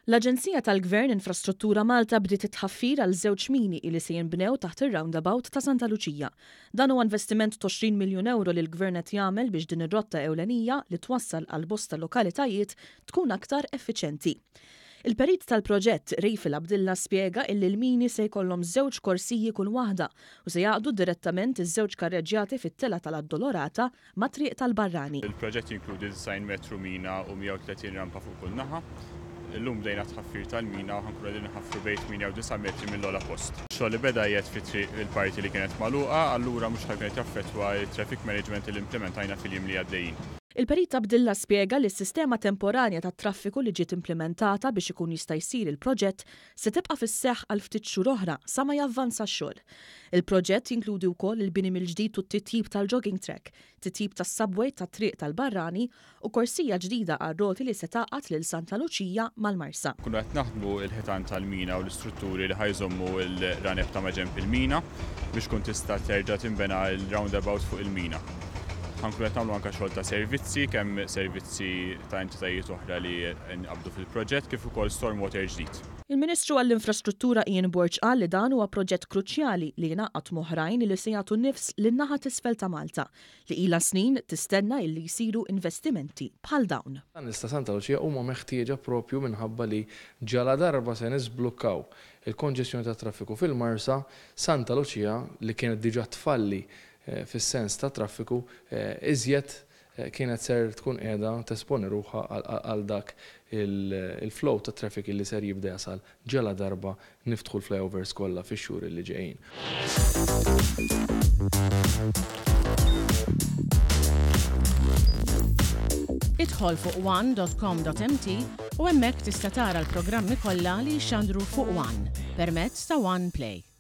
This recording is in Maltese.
L-Aġenzija tal-Gvern Infrastruttura Malta bdiet tħaffir għal żewġ mini li se jinbnew taħt ir-roundabout ta' Santa Luċija. Dan huwa investiment ta' 20 miljun euro li l-Gvern qed jagħmel biex din ir-rotta ewlenija li twassal għal bosta lokalitajiet tkun aktar effiċjenti. Il-perit tal-proġett Rejfil Abdilla spjega illi l-mini se jkollhom żewġ korsiji kull waħda u se jaqdu direttament iż-żewġ karreġġjati fit-tela tal-Addolorata ma' triq tal-Barrani. Il-proġett jinkludi design metru mina u 130 rampa fuq kull naħa. Illum bdejna tħaffir tal-mina u ħankun qegħdin nħaffru bejn 8 u 9 metri mill-ogħla post. Xogħol li beda jgħid fit-triq il-parti li kienet magħluqa, allura mhux ħajkun jaffettwa t-traffic management li implementajna fil-jiem li għaddejjin. Il-perit Abdilla spjega li s-sistema temporanja tat-traffiku li ġiet implementata biex ikun jista' jsir il-proġett se tibqa' fis-seħħ għal ftit xhur oħra sa ma javvanza x-xogħol. Il-proġett jinkludi wkoll il-bini mill-ġdid u t-titjib tal-jogging track, titjib tas-subway tat-triq tal-Barrani u korsija ġdida għar-roti li se taqgħad lil Santa Luċija mal-Marsa. Kunu qed naħdmu l-ħitan tal-mina u l-istrutturi li ħajżommu l-raneb ta' maġenb il-mina biex tkun tista' terġa' tinbena l-roundabout fuq il-mina. Ħankun qed nagħmlu anke xogħol ta' servizzi, kemm servizzi ta' entitajiet oħra li nqabdu fil-proġett kif ukoll stormwater ġdid. Il-Ministru għall-Infrastruttura Ian Burge qal li dan huwa proġett kruċjali li jingħaqad moħrajn li se jagħtu nnifs lin-naħa t'isfel ta' Malta li ilha snin tistenna illi jsiru investimenti bħal dawn. Nista' Santa Luċija huma meħtieġa propju minħabba li ġala darba se nisblukkaw il-konġestjoni tat traffiku fil-Marsa, Santa Luċija li kienet diġà tfalli fis-sens ta' traffiku iżjed kienet ser tkun qiegħda tesponi ruħha għal dak il-flow ta' traffic li ser jibda jasal ġala darba niftħu l-flyovers kollha fix-xhur li ġejjin. Idħol fuq one.com.mt u hemmhekk tista' tara l-programmi kollha li jxandru fuq One permezz ta' One Play.